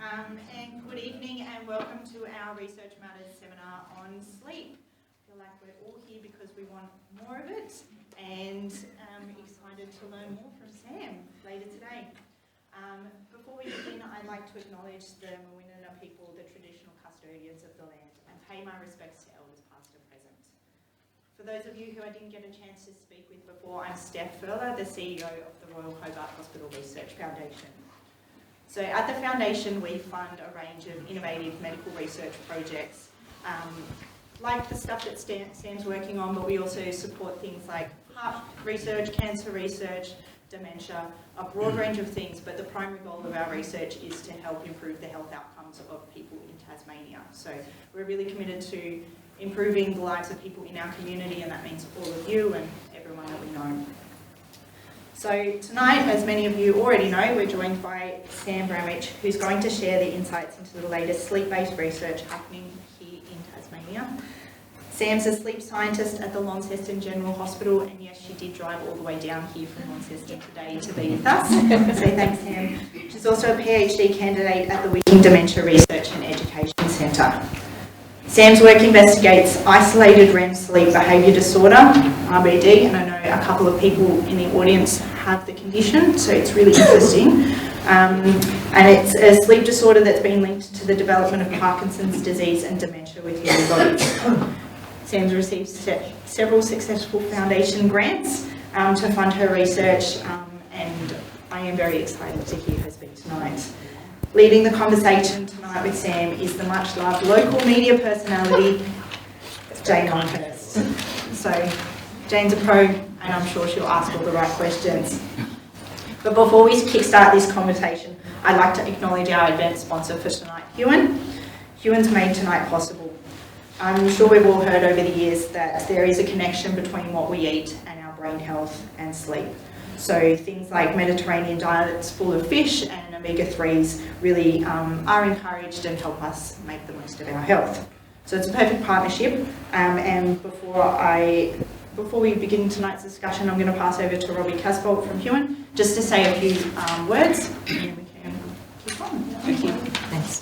And good evening and welcome to our Research Matters seminar on sleep. I feel like we're all here because we want more of it and excited to learn more from Sam later today. Before we begin, I'd like to acknowledge the Mwinana people, the traditional custodians of the land, and pay my respects to elders past and present. For those of you who I didn't get a chance to speak with before, I'm Steph Furler, the CEO of the Royal Hobart Hospital Research Foundation. So at the Foundation, we fund a range of innovative medical research projects, like the stuff that Sam's working on, but we also support things like heart research, cancer research, dementia, a broad range of things, but the primary goal of our research is to help improve the health outcomes of people in Tasmania. So we're really committed to improving the lives of people in our community, and that means all of you and everyone that we know. So tonight, as many of you already know, we're joined by Sam Bramich, who's going to share the insights into the latest sleep-based research happening here in Tasmania. Sam's a sleep scientist at the Launceston General Hospital, and yes, she did drive all the way down here from Launceston today to be with us. So thanks, Sam. She's also a PhD candidate at the Wicking Dementia Research and Education Centre. Sam's work investigates isolated REM sleep behaviour disorder, RBD, and I know a couple of people in the audience have the condition, so it's really interesting. And it's a sleep disorder that's been linked to the development of Parkinson's disease and dementia with human bodies. Sam's received several successful foundation grants to fund her research, and I am very excited to hear her speak tonight. Leading the conversation tonight with Sam is the much-loved local media personality, Jane Longhurst. So, Jane's a pro, and I'm sure she'll ask all the right questions. But before we kickstart this conversation, I'd like to acknowledge our event sponsor for tonight, Huon. Huon's made tonight possible. I'm sure we've all heard over the years that there is a connection between what we eat and our brain health and sleep. So things like Mediterranean diets full of fish and omega-3s really are encouraged and help us make the most of our health. So it's a perfect partnership. And before we begin tonight's discussion, I'm going to pass over to Robbie Casbolt from Huon just to say a few words, and then we can keep on. Thank you. Thanks.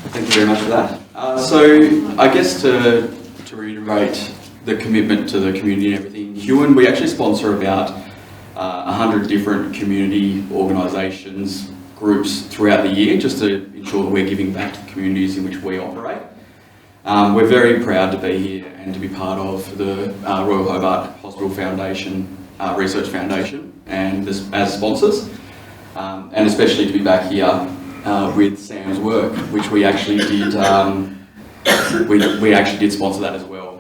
Thank you very much for that. So I guess to reiterate the commitment to the community and everything, Huon, we actually sponsor about 100 different community organisations, groups throughout the year, just to ensure that we're giving back to the communities in which we operate. We're very proud to be here and to be part of the Royal Hobart Hospital Foundation, Research Foundation, and as sponsors, and especially to be back here with Sam's work, which we actually did. We actually did sponsor that as well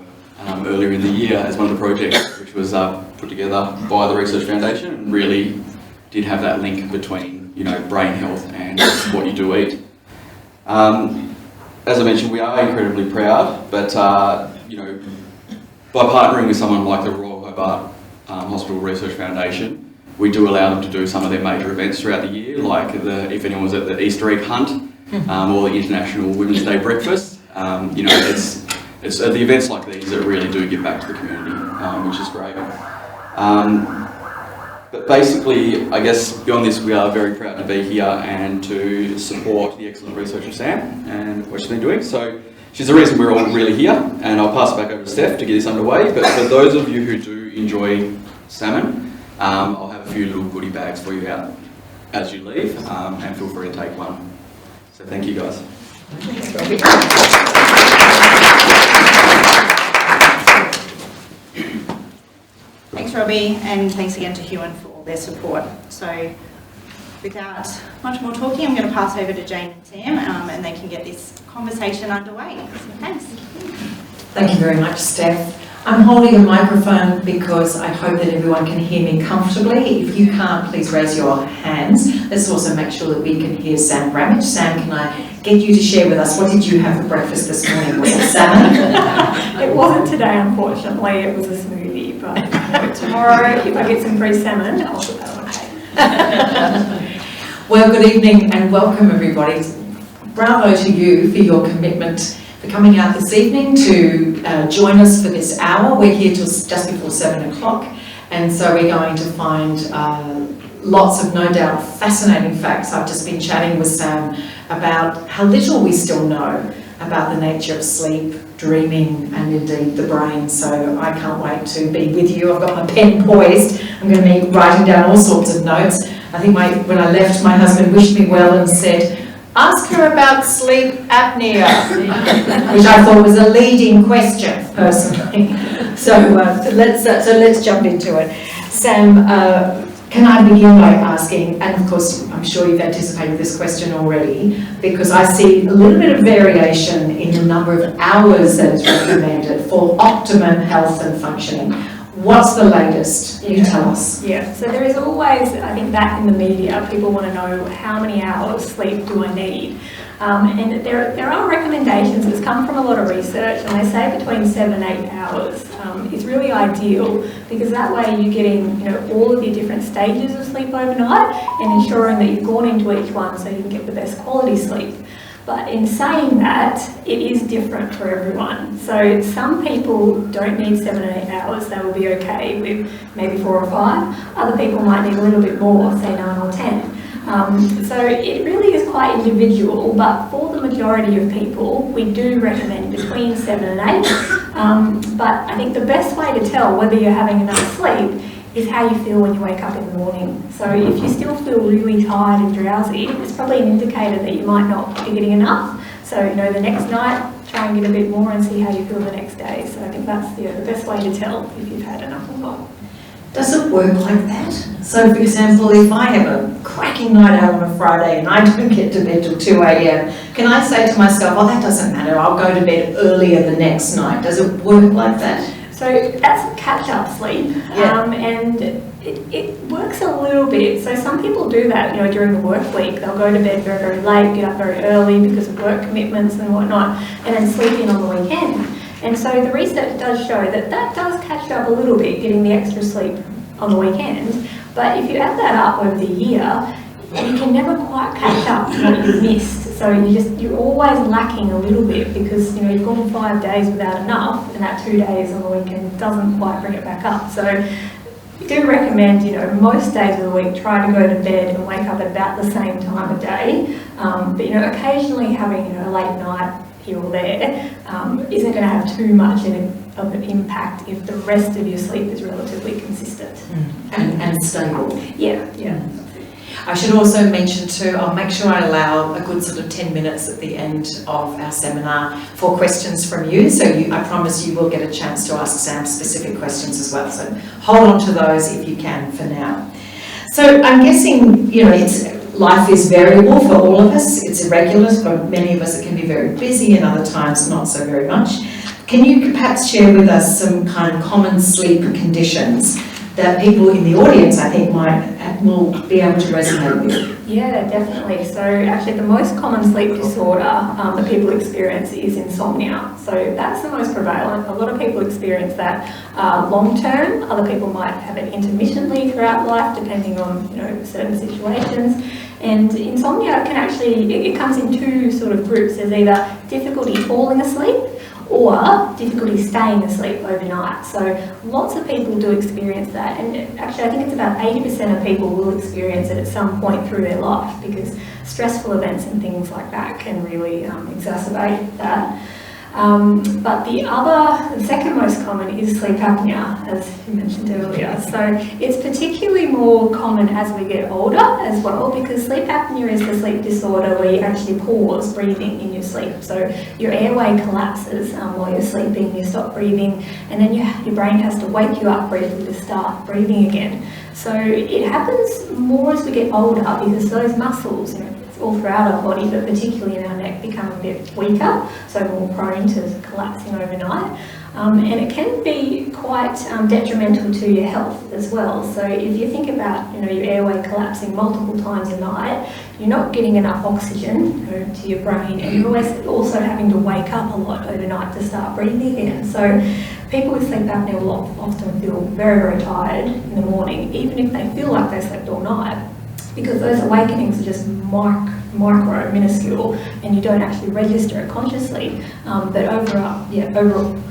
earlier in the year as one of the projects, which was put together by the Research Foundation, and really did have that link between brain health and what you do eat. As I mentioned, we are incredibly proud, but by partnering with someone like the Royal Hobart Hospital Research Foundation, we do allow them to do some of their major events throughout the year, like if anyone was at the Easter egg hunt or the International Women's Day breakfast. It's the events like these that really do give back to the community, which is great. But basically, I guess beyond this, we are very proud to be here and to support the excellent research of Sam and what she's been doing. So she's the reason we're all really here, and I'll pass it back over to Steph to get this underway. But for those of you who do enjoy salmon, I'll have a few little goodie bags for you out as you leave, and feel free to take one. So thank you guys. Thanks, Robbie. Thanks, Robbie, and thanks again to Huon for all their support. So, without much more talking, I'm going to pass over to Jane and Sam, and they can get this conversation underway. So, thanks. Thank you very much, Steph. I'm holding a microphone because I hope that everyone can hear me comfortably. If you can't, please raise your hands. Let's also make sure that we can hear Sam Bramich. Sam, can I get you to share with us, what did you have for breakfast this morning? Was it salmon? It wasn't today, unfortunately. It was a smoothie, but tomorrow, if I get some free salmon, I'll put that on hay. Well, good evening and welcome, everybody. Bravo to you for your commitment for coming out this evening to join us for this hour. We're here till just before 7 o'clock, and so we're going to find lots of, no doubt, fascinating facts. I've just been chatting with Sam about how little we still know about the nature of sleep, dreaming, and indeed the brain. So I can't wait to be with you. I've got my pen poised. I'm going to be writing down all sorts of notes. I think when I left, my husband wished me well and said, ask her about sleep apnea, which I thought was a leading question, personally. So let's jump into it. Sam, can I begin by asking, and of course I'm sure you've anticipated this question already, because I see a little bit of variation in the number of hours that is recommended for optimum health and functioning. What's the latest? You tell us. Yeah, so there is always, I think, that in the media. People want to know how many hours sleep do I need. And there are recommendations. It's come from a lot of research, and they say between 7 and 8 hours is really ideal, because that way you're getting all of your different stages of sleep overnight and ensuring that you've gone into each one so you can get the best quality sleep. But in saying that, it is different for everyone. So some people don't need 7 and 8 hours. They will be okay with maybe 4 or 5. Other people might need a little bit more, say 9 or 10. So it really is quite individual, but for the majority of people, we do recommend between 7 and 8. But I think the best way to tell whether you're having enough sleep is how you feel when you wake up in the morning. So if you still feel really tired and drowsy, it's probably an indicator that you might not be getting enough. So the next night, try and get a bit more and see how you feel the next day. So I think that's the best way to tell if you've had enough or not. Does it work like that? So for example, if I have a cracking night out on a Friday and I don't get to bed till 2 a.m, can I say to myself, oh, that doesn't matter, I'll go to bed earlier the next night? Does it work like that? So that's catch-up sleep, and it works a little bit. So some people do that, during the work week. They'll go to bed very, very late, get up very early because of work commitments and whatnot, and then sleep in on the weekend. And so the research does show that that does catch you up a little bit, getting the extra sleep on the weekend. But if you add that up over the year, you can never quite catch up to what you've missed. So you're always lacking a little bit because you've gone 5 days without enough, and that 2 days on the weekend doesn't quite bring it back up. So we do recommend, most days of the week, try to go to bed and wake up at about the same time of day. But occasionally having a late night here or there isn't going to have too much of an impact if the rest of your sleep is relatively consistent. And stable. Yeah. I should also mention too, I'll make sure I allow a good sort of 10 minutes at the end of our seminar for questions from you. So I promise you will get a chance to ask Sam specific questions as well. So hold on to those if you can for now. So I'm guessing, life is variable for all of us. It's irregular. For many of us it can be very busy, and other times not so very much. Can you perhaps share with us some kind of common sleep conditions that people in the audience, I think, will be able to resonate with? Yeah, definitely. So actually the most common sleep disorder that people experience is insomnia. So that's the most prevalent. A lot of people experience that long term. Other people might have it intermittently throughout life, depending on certain situations. And insomnia can actually, it comes in two sort of groups. There's either difficulty falling asleep or difficulty staying asleep overnight. So lots of people do experience that, and actually I think it's about 80% of people will experience it at some point through their life, because stressful events and things like that can really exacerbate that. But the second most common is sleep apnea, as you mentioned earlier. So it's particularly more common as we get older as well, because sleep apnea is the sleep disorder where you actually pause breathing in your sleep. So your airway collapses while you're sleeping, you stop breathing, and then your brain has to wake you up briefly to start breathing again. So it happens more as we get older, because those muscles, all throughout our body, but particularly in our neck, become a bit weaker, so more prone to collapsing overnight. And it can be quite detrimental to your health as well. So if you think about your airway collapsing multiple times a night, you're not getting enough oxygen to your brain, and you're always also having to wake up a lot overnight to start breathing again. So people with sleep apnea will often feel very, very tired in the morning, even if they feel like they slept all night. because those awakenings are just micro, minuscule, and you don't actually register it consciously. But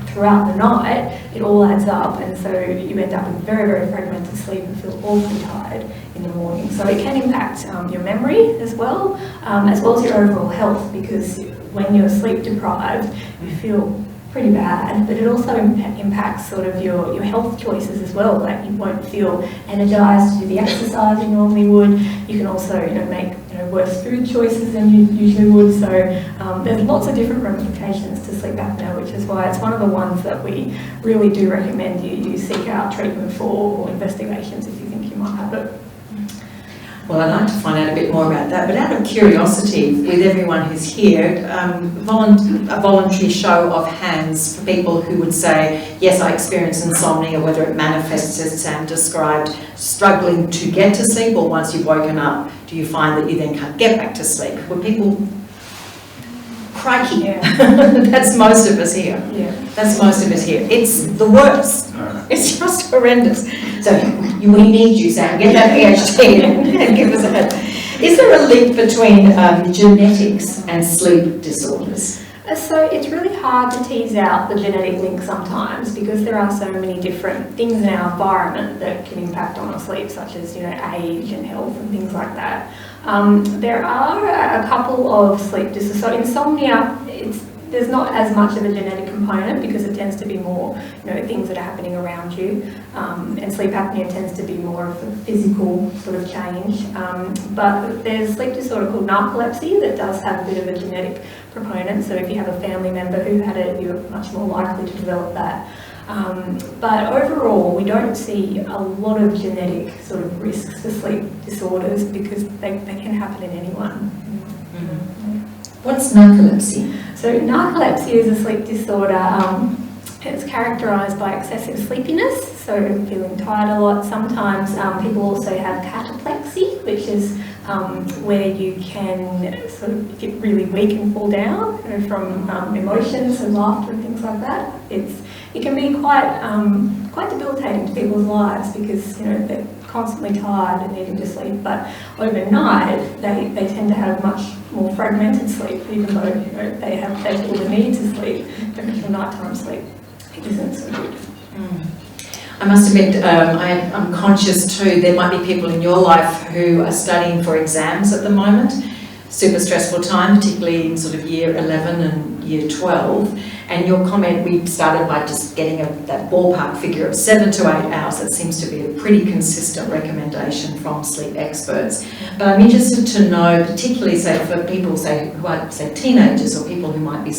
throughout the night, it all adds up, and so you end up with very, very fragmented sleep and feel awfully tired in the morning. So it can impact your memory as well as your overall health, because when you're sleep deprived, you feel pretty bad, but it also impacts sort of your health choices as well. Like, you won't feel energized to do the exercise you normally would. You can also make worse food choices than you usually would. So there's lots of different ramifications to sleep apnea, which is why it's one of the ones that we really do recommend you seek out treatment for, or investigations if you think you might have it. Well, I'd like to find out a bit more about that, but out of curiosity, with everyone who's here, a voluntary show of hands for people who would say, yes, I experience insomnia, whether it manifests as Sam described, struggling to get to sleep, or once you've woken up, do you find that you then can't get back to sleep? Were people... Crikey. Yeah. That's most of us here. Yeah. That's most of us here. It's the worst. It's just horrendous. So we need you, Sam. Get that PhD and give us a hand. Is there a link between genetics and sleep disorders? So it's really hard to tease out the genetic link sometimes, because there are so many different things in our environment that can impact on our sleep, such as age and health and things like that. There are a couple of sleep disorders. So insomnia, there's not as much of a genetic component, because it tends to be more things that are happening around you, and sleep apnea tends to be more of a physical sort of change. But there's a sleep disorder called narcolepsy that does have a bit of a genetic proponent. So if you have a family member who had it, you're much more likely to develop that. But overall, we don't see a lot of genetic sort of risks for sleep disorders, because they can happen in anyone. Mm-hmm. What's narcolepsy? So narcolepsy is a sleep disorder. It's characterised by excessive sleepiness, so feeling tired a lot. Sometimes people also have cataplexy, which is where you can sort of get really weak and fall down from emotions and laughter and things like that. It can be quite debilitating to people's lives, because they're constantly tired and needing to sleep. But overnight, they tend to have much more fragmented sleep, even though they feel the need to sleep. But for nighttime sleep, it isn't so good. I must admit, I'm conscious too, there might be people in your life who are studying for exams at the moment. Super stressful time, particularly in sort of year 11 and year 12. And your comment, we started by just getting that ballpark figure of 7 to 8 hours. That seems to be a pretty consistent recommendation from sleep experts. But I'm interested to know, particularly say for people who are teenagers, or people who might be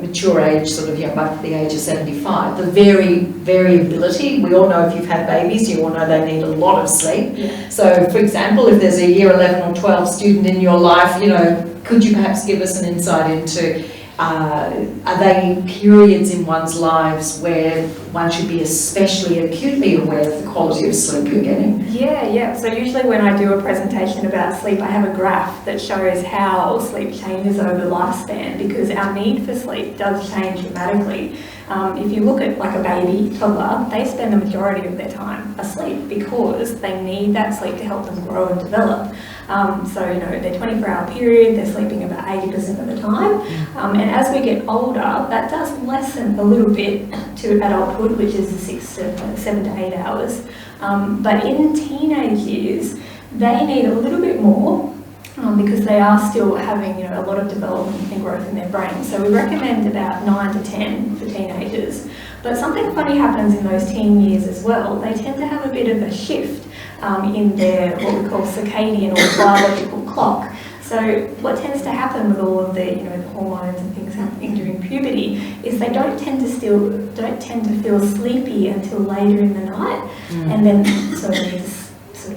mature age, sort of above the age of 75, the variability. We all know if you've had babies, you all know they need a lot of sleep. Yeah. So for example, if there's a year 11 or 12 student in your life, could you perhaps give us an insight into are they periods in one's lives where one should be especially acutely aware of the quality of sleep you're getting? Yeah. So usually when I do a presentation about sleep, I have a graph that shows how sleep changes over lifespan, because our need for sleep does change dramatically. If you look at like a baby, toddler, they spend the majority of their time asleep, because they need that sleep to help them grow and develop. So their 24-hour period, they're sleeping about 80% of the time. And as we get older, that does lessen a little bit to adulthood, which is 7 to 8 hours. But in teenage years, they need a little bit more, because they are still having a lot of development and growth in their brain. So we recommend about 9 to 10 for teenagers. But something funny happens in those teen years as well. They tend to have a bit of a shift in their what we call circadian or biological clock. So what tends to happen with all of the the hormones and things happening during puberty is they don't tend to feel sleepy until later in the night, and then sort of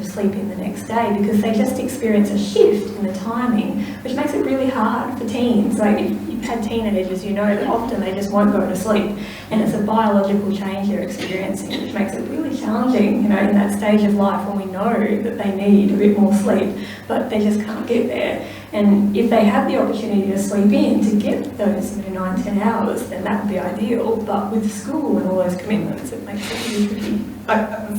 sleep in the next day, because they just experience a shift in the timing, which makes it really hard for teens. Like if you've had teenagers, that often they just won't go to sleep, and it's a biological change they're experiencing, which makes it really challenging, in that stage of life when we know that they need a bit more sleep, but they just can't get there. And if they have the opportunity to sleep in to get those 9-10 hours, then that would be ideal. But with school and all those commitments, it makes it really tricky.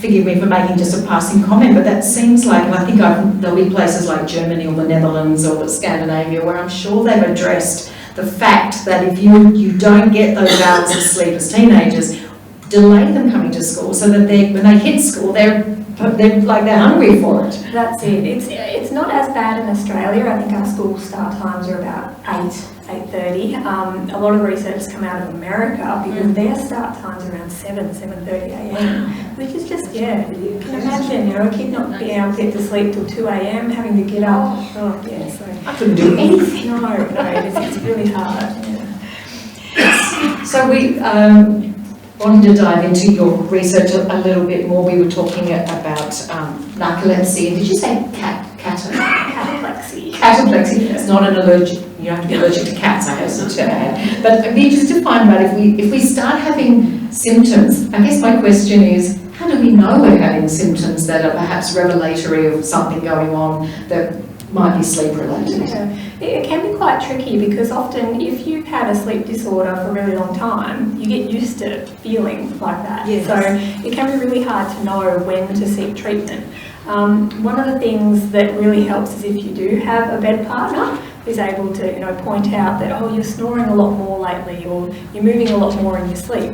Forgive me for making just a passing comment, but that seems like, and I think there'll be places like Germany or the Netherlands or Scandinavia where I'm sure they've addressed the fact that if you don't get those hours of sleep as teenagers, delay them coming to school so that when they hit school, they're hungry for it. That's it. It's not as bad in Australia. I think our school start times are about 8:30. A lot of research has come out of America because their start times are around 7:30 a.m. Which is just, you can imagine, a kid not being able to get to sleep till 2 a.m, having to get up. So I couldn't do anything. No, it's really hard. Yeah. So we wanted to dive into your research a little bit more. We were talking about narcolepsy, and did you say Cataplexy. Cataplexy. It's not an allergic. You don't have to be allergic to cats. I hasten to add. But it'd be interesting to find out if we start having symptoms. I guess my question is, how do we know we're having symptoms that are perhaps revelatory of something going on that might be sleep related? Yeah. It can be quite tricky because often if you've had a sleep disorder for a really long time, you get used to feeling like that. Yes. So it can be really hard to know when to seek treatment. One of the things that really helps is if you do have a bed partner who's able to point out that, oh, you're snoring a lot more lately, or you're moving a lot more in your sleep,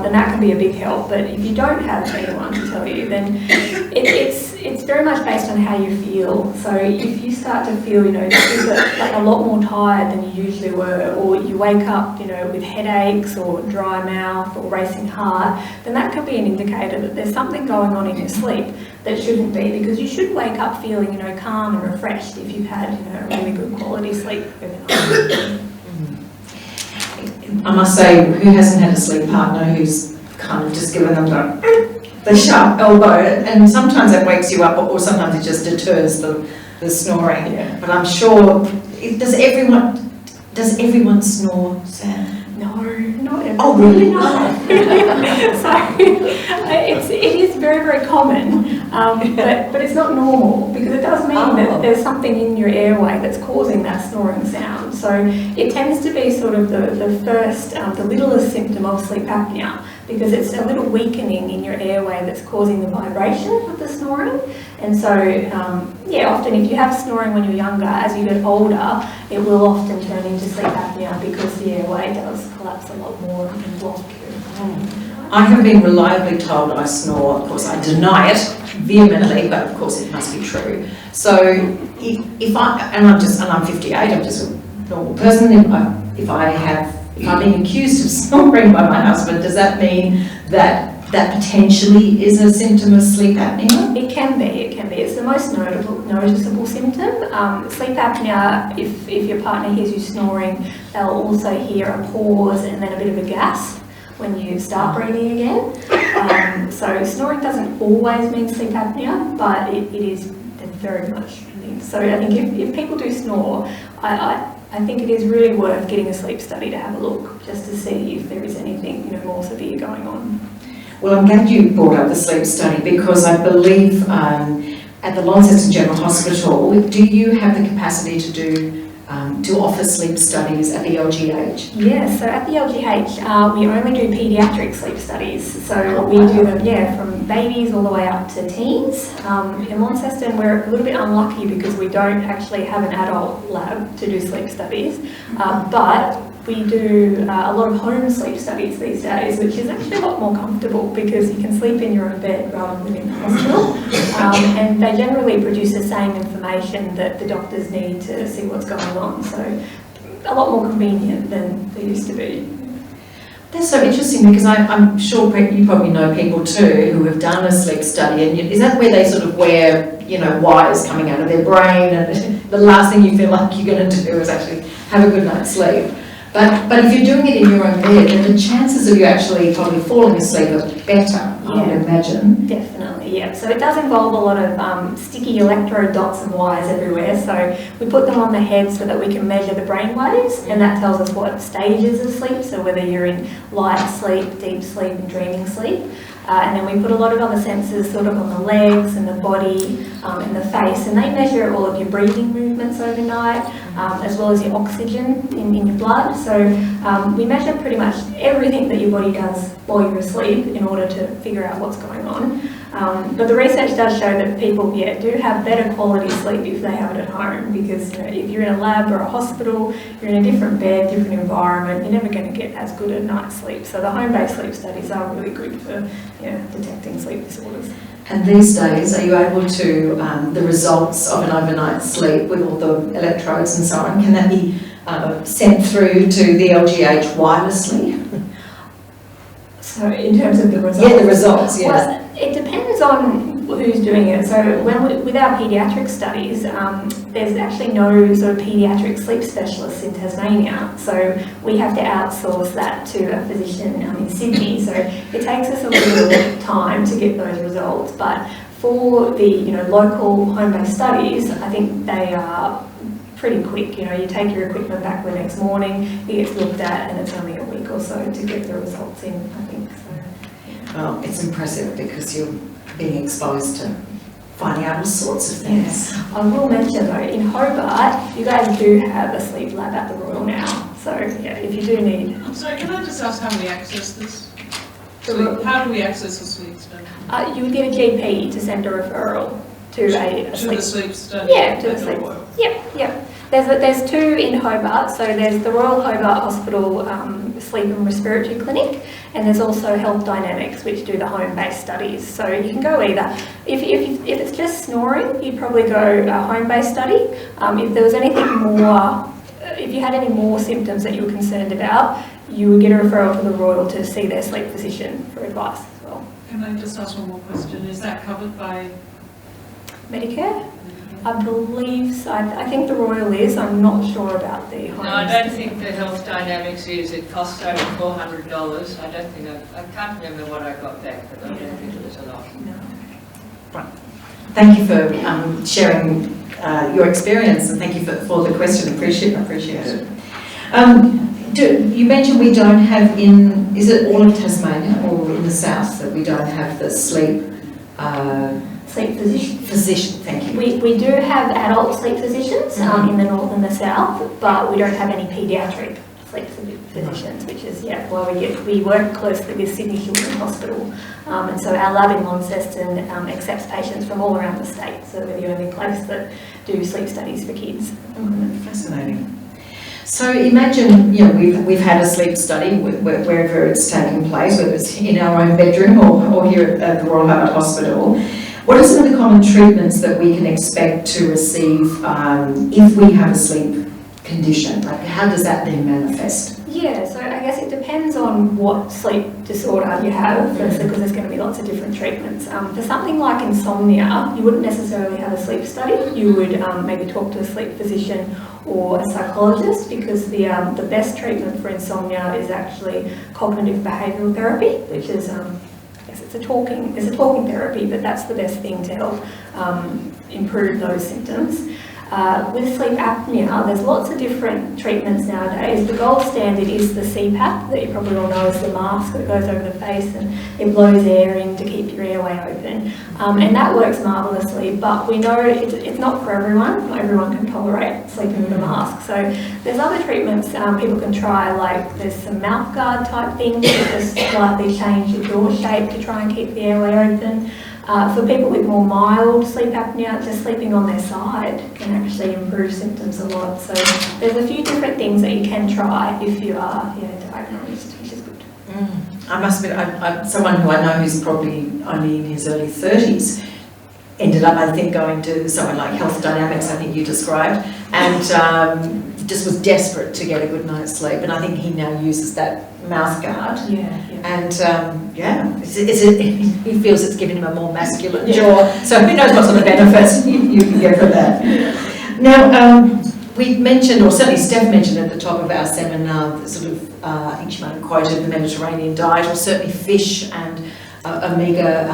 then that can be a big help. But if you don't have anyone to tell you, then it's very much based on how you feel. So if you start to feel, like a lot more tired than you usually were, or you wake up, with headaches or dry mouth or racing heart, then that could be an indicator that there's something going on in your sleep that shouldn't be, because you should wake up feeling, calm and refreshed if you've had, a really good quality sleep overnight. I must say, who hasn't had a sleep partner who's kind of just given them the sharp elbow, and sometimes that wakes you up, or sometimes it just deters the snoring. Yeah. But I'm sure, does everyone snore, Sam? No, not everyone. Oh, really? So it is very, very common, but it's not normal, because it does mean that there's something in your airway that's causing that snoring sound. So it tends to be sort of the first, the littlest symptom of sleep apnea, because it's a little weakening in your airway that's causing the vibration of the snoring. And so, often if you have snoring when you're younger, as you get older, it will often turn into sleep apnea because the airway does collapse a lot more and block you. I have been reliably told I snore. Of course, I deny it vehemently, but of course it must be true. So I'm 58, I'm just a normal person. If I'm being accused of snoring by my husband, does that mean that potentially is a symptom of sleep apnea? It can be. It's the most noticeable symptom. Sleep apnea, if your partner hears you snoring, they'll also hear a pause and then a bit of a gasp when you start breathing again. So snoring doesn't always mean sleep apnea, but it is very much linked. So I think if people do snore, I think it is really worth getting a sleep study to have a look, just to see if there is anything more severe going on. Well, I'm glad you brought up the sleep study, because I believe at the Launceston General Hospital, do you have the capacity to offer sleep studies at the LGH? Yes, so at the LGH, we only do paediatric sleep studies. So we do them, from babies all the way up to teens. In Launceston, we're a little bit unlucky because we don't actually have an adult lab to do sleep studies, but we do a lot of home sleep studies these days, which is actually a lot more comfortable because you can sleep in your own bed rather than in the hospital. And they generally produce the same information that the doctors need to see what's going on. So a lot more convenient than they used to be. That's so interesting, because I'm sure you probably know people too who have done a sleep study, and is that where they sort of wear, wires coming out of their brain, and the last thing you feel like you're going to do is actually have a good night's sleep? But if you're doing it in your own bed, then the chances of you actually probably falling asleep are better, I would imagine. Definitely, yeah. So it does involve a lot of sticky electrode dots and wires everywhere. So we put them on the head so that we can measure the brain waves, and that tells us what stages of sleep, so whether you're in light sleep, deep sleep and dreaming sleep. And then we put a lot of other sensors sort of on the legs and the body and the face, and they measure all of your breathing movements overnight, as well as your oxygen in your blood. So we measure pretty much everything that your body does while you're asleep in order to figure out what's going on. But the research does show that people, do have better quality sleep if they have it at home, because if you're in a lab or a hospital, you're in a different bed, different environment, you're never going to get as good a night's sleep. So the home-based sleep studies are really good for detecting sleep disorders. And these days, are you able to, the results of an overnight sleep with all the electrodes and so on, can that be sent through to the LGH wirelessly? So in terms of the results? Yeah, the results, yes. Well, it depends on who's doing it. So with our paediatric studies, there's actually no sort of paediatric sleep specialists in Tasmania. So we have to outsource that to a physician in Sydney. So it takes us a little bit of time to get those results. But for the local home-based studies, I think they are pretty quick. You take your equipment back the next morning, it gets looked at, and it's only a week or so to get the results in, I think. So, Well, it's impressive because you're being exposed to finding out all sorts of things. yeah. I will mention though, in Hobart, you guys do have a sleep lab at the Royal now. So if you do need... I'm sorry, can I just ask how we access this? How do we access the sleep study? you would get a GP to send a referral to a sleep... To the sleep study? Yeah, to the sleep. Yep. There's two in Hobart. So there's the Royal Hobart Hospital Sleep and Respiratory Clinic, and there's also Health Dynamics, which do the home-based studies. So you can go either. If it's just snoring, you'd probably go a home-based study. If there was anything more, if you had any more symptoms that you were concerned about, you would get a referral to the Royal to see their sleep physician for advice as well. Can I just ask one more question? Is that covered by Medicare? I believe so. I think the Royal is. I'm not sure about the home. No, I don't think the Health Dynamics is. It costs over $400. I don't think I can't remember what I got back, but I don't think it was a lot. No. Thank you for sharing your experience, and thank you for the question. Appreciate it. You mentioned we don't have is it all of Tasmania or in the south that we don't have the sleep Sleep physician. Thank you. We do have adult sleep physicians in the north and the south, but we don't have any paediatric sleep physicians, which is why we work closely with Sydney Children's Hospital, and so our lab in Launceston accepts patients from all around the state. So we're the only place that do sleep studies for kids. Fascinating. So imagine, we've had a sleep study wherever it's taking place, whether it's in our own bedroom or here at the Royal Hobart Hospital. What are some of the common treatments that we can expect to receive if we have a sleep condition? Like, how does that then manifest? Yeah, so I guess it depends on what sleep disorder you have, firstly, because there's going to be lots of different treatments. For something like insomnia, you wouldn't necessarily have a sleep study. You would maybe talk to a sleep physician or a psychologist, because the best treatment for insomnia is actually cognitive behavioural therapy, which is it's a talking therapy, but that's the best thing to help improve those symptoms. With sleep apnea, there's lots of different treatments nowadays. The gold standard is the CPAP, that you probably all know is the mask that goes over the face and it blows air in to keep your airway open. And that works marvellously, but we know it's not for everyone. Not everyone can tolerate sleeping with a mask. So there's other treatments people can try, like there's some mouth guard type things that just slightly change your jaw shape to try and keep the airway open. For people with more mild sleep apnea, just sleeping on their side can actually improve symptoms a lot. So there's a few different things that you can try if you are diagnosed, which is good. I must admit, someone who I know who's probably only in his early 30s ended up, I think, going to someone like Health Dynamics, I think you described, and just was desperate to get a good night's sleep. And I think he now uses that mouth guard. Yeah. And he feels it's giving him a more masculine jaw. So who knows what sort of benefits you can get from that. Now, we mentioned, or certainly Steph mentioned at the top of our seminar, sort of, I think she might have quoted the Mediterranean diet, or certainly fish and omega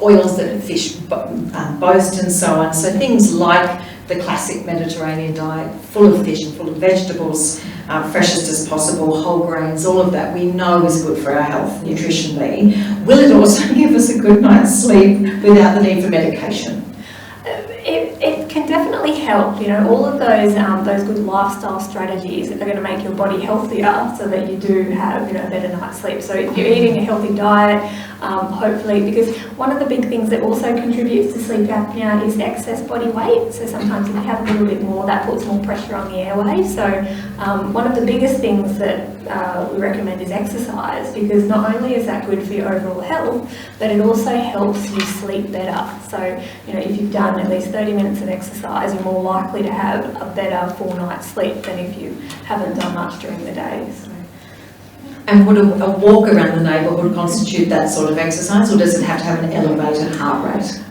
oils that fish boast and so on. So things like the classic Mediterranean diet, full of fish and full of vegetables, freshest as possible, whole grains, all of that we know is good for our health nutritionally. Will it also give us a good night's sleep without the need for medication? It can definitely help. You know, all of those good lifestyle strategies are going to make your body healthier, so that you do have, you know, a better night's sleep. So if you're eating a healthy diet, hopefully, because one of the big things that also contributes to sleep apnea is excess body weight. So sometimes if you have a little bit more, that puts more pressure on the airway. So one of the biggest things that we recommend is exercise, because not only is that good for your overall health, but it also helps you sleep better. So, you know, if you've done at least 30 minutes of exercise, you're more likely to have a better full night's sleep than if you haven't done much during the day. So. And would a walk around the neighbourhood constitute that sort of exercise, or does it have to have an elevated heart rate?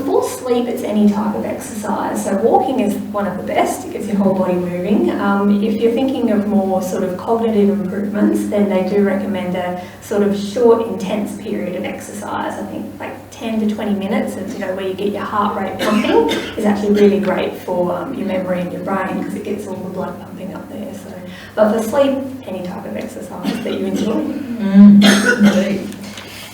For sleep, it's any type of exercise. So walking is one of the best. It gets your whole body moving. If you're thinking of more sort of cognitive improvements, then they do recommend a sort of short, intense period of exercise. I think like 10 to 20 minutes of, you know, where you get your heart rate pumping is actually really great for your memory and your brain, because it gets all the blood pumping up there. So, but for sleep, any type of exercise that you enjoy. Indeed.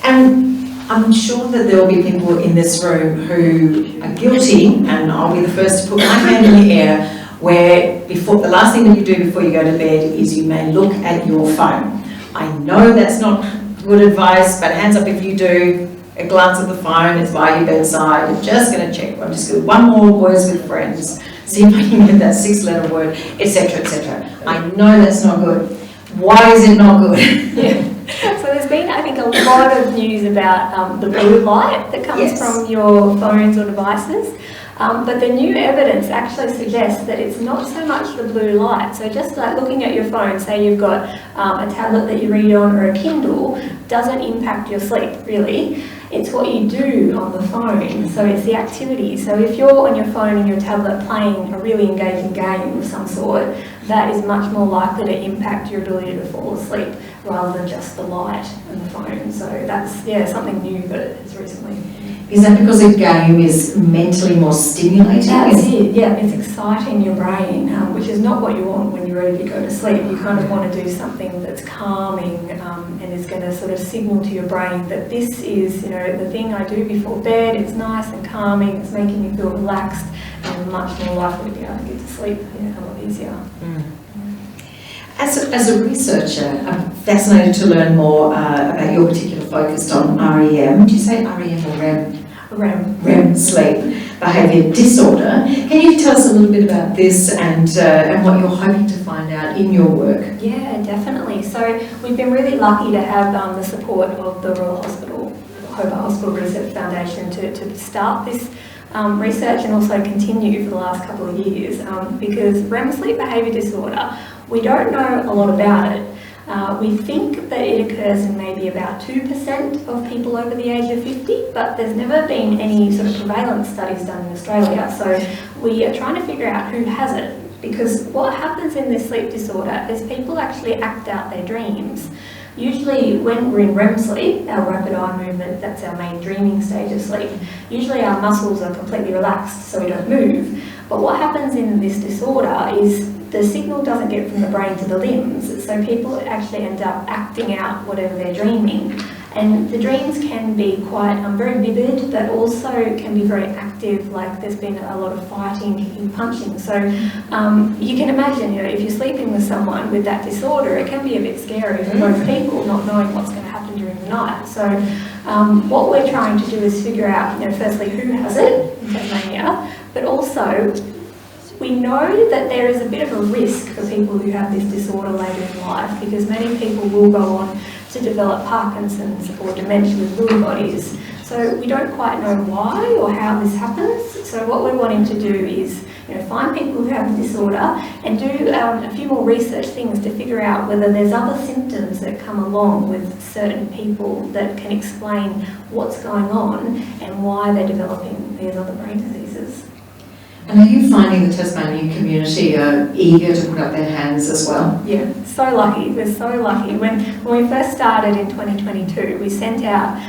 And I'm sure that there will be people in this room who are guilty, and I'll be the first to put my hand in the air, where before the last thing that you do before you go to bed is you may look at your phone. I know that's not good advice, but hands up if you do. A glance at the phone, it's by your bedside. I'm just going to check. I'm just going to one more words with friends, see if I can get that 6-letter word, etc., etc. I know that's not good. Why is it not good? Yeah. So there's been, I think, a lot of news about the blue light that comes from your phones or devices. But the new evidence actually suggests that it's not so much the blue light. So just like looking at your phone, say you've got a tablet that you read on or a Kindle, doesn't impact your sleep, really. It's what you do on the phone, so it's the activity. So if you're on your phone and your tablet playing a really engaging game of some sort, that is much more likely to impact your ability to fall asleep rather than just the light and the phone. So that's, something new that has recently. Is that because a game is mentally more stimulating? That's it, yeah, it's exciting your brain, which is not what you want when you're ready to go to sleep. You kind of want to do something that's calming and is going to sort of signal to your brain that this is, you know, the thing I do before bed. It's nice and calming, it's making me feel relaxed and much more likely to be able to get to sleep a lot easier. As a researcher, I'm fascinated to learn more about your particular focus on REM. Do you say REM or REM? REM sleep behaviour disorder. Can you tell us a little bit about this and what you're hoping to find out in your work? Yeah, definitely. So we've been really lucky to have the support of the Royal Hospital, Hobart Hospital Research Foundation to start this research and also continue for the last couple of years, because REM sleep behaviour disorder, we don't know a lot about it. We think that it occurs in maybe about 2% of people over the age of 50, but there's never been any sort of prevalence studies done in Australia. So we are trying to figure out who has it, because what happens in this sleep disorder is people actually act out their dreams. Usually when we're in REM sleep, our rapid eye movement, that's our main dreaming stage of sleep, usually our muscles are completely relaxed so we don't move. But what happens in this disorder is the signal doesn't get from the brain to the limbs, so people actually end up acting out whatever they're dreaming. And the dreams can be quite very vivid, but also can be very active, like there's been a lot of fighting, kicking, punching. So you can imagine, you know, if you're sleeping with someone with that disorder, it can be a bit scary for both people, not knowing what's going to happen during the night. So what we're trying to do is figure out, you know, firstly, who has it in Tasmania, but also we know that there is a bit of a risk for people who have this disorder later in life, because many people will go on to develop Parkinson's or dementia with Lewy bodies. So we don't quite know why or how this happens. So what we're wanting to do is, you know, find people who have the disorder and do a few more research things to figure out whether there's other symptoms that come along with certain people that can explain what's going on and why they're developing these other brain diseases. And are you finding the Tasmanian community are eager to put up their hands as well? Yeah, so lucky. We're so lucky. When we first started in 2022, we sent out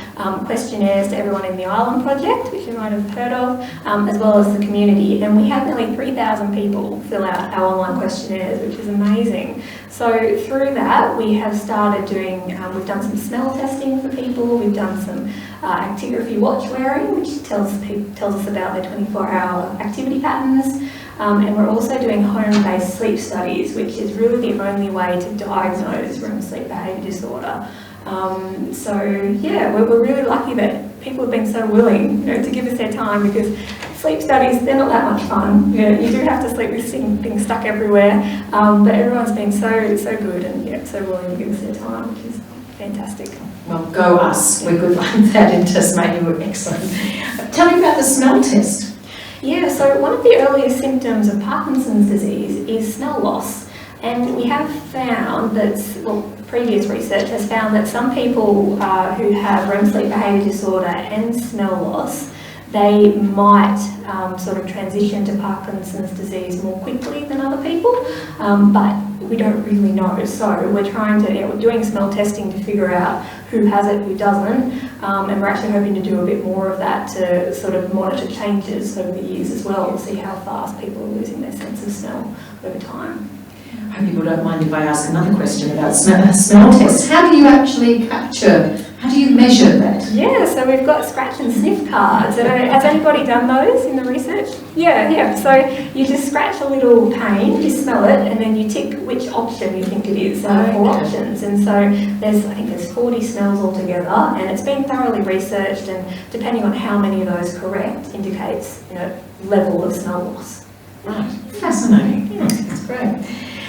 questionnaires to everyone in the Island Project, which you might have heard of, as well as the community. And we had nearly 3,000 people fill out our online questionnaires, which is amazing. So through that, we have started doing, we've done some smell testing for people. We've done some actigraphy watch wearing, which tells us about their 24-hour activity patterns. And we're also doing home-based sleep studies, which is really the only way to diagnose REM sleep behaviour disorder. So yeah, we're really lucky that people have been so willing, to give us their time, because sleep studies, they're not that much fun. You do have to sleep with things stuck everywhere, but everyone's been so good and so willing to give us their time, which is fantastic. Well, go us. We're good like that in Tasmania. We're excellent. Tell me about the smell test. Yeah, so one of the earliest symptoms of Parkinson's disease is smell loss. And we have found that, previous research has found that some people who have REM sleep behaviour disorder and smell loss, they might sort of transition to Parkinson's disease more quickly than other people, but we don't really know. So we're trying to, we're doing smell testing to figure out who has it, who doesn't, and we're actually hoping to do a bit more of that to sort of monitor changes over the years as well, to see how fast people are losing their sense of smell over time. I hope people don't mind if I ask another question about smell tests. How do you actually capture, how do you measure that? Yeah, so we've got scratch and sniff cards. Has anybody done those in the research? Yeah. So you just scratch a little pane, you smell it, and then you tick which option you think it is. So 4 options. And so I think there's 40 smells altogether, and it's been thoroughly researched, and depending on how many of those correct indicates, level of smell loss. Right, fascinating. That's great.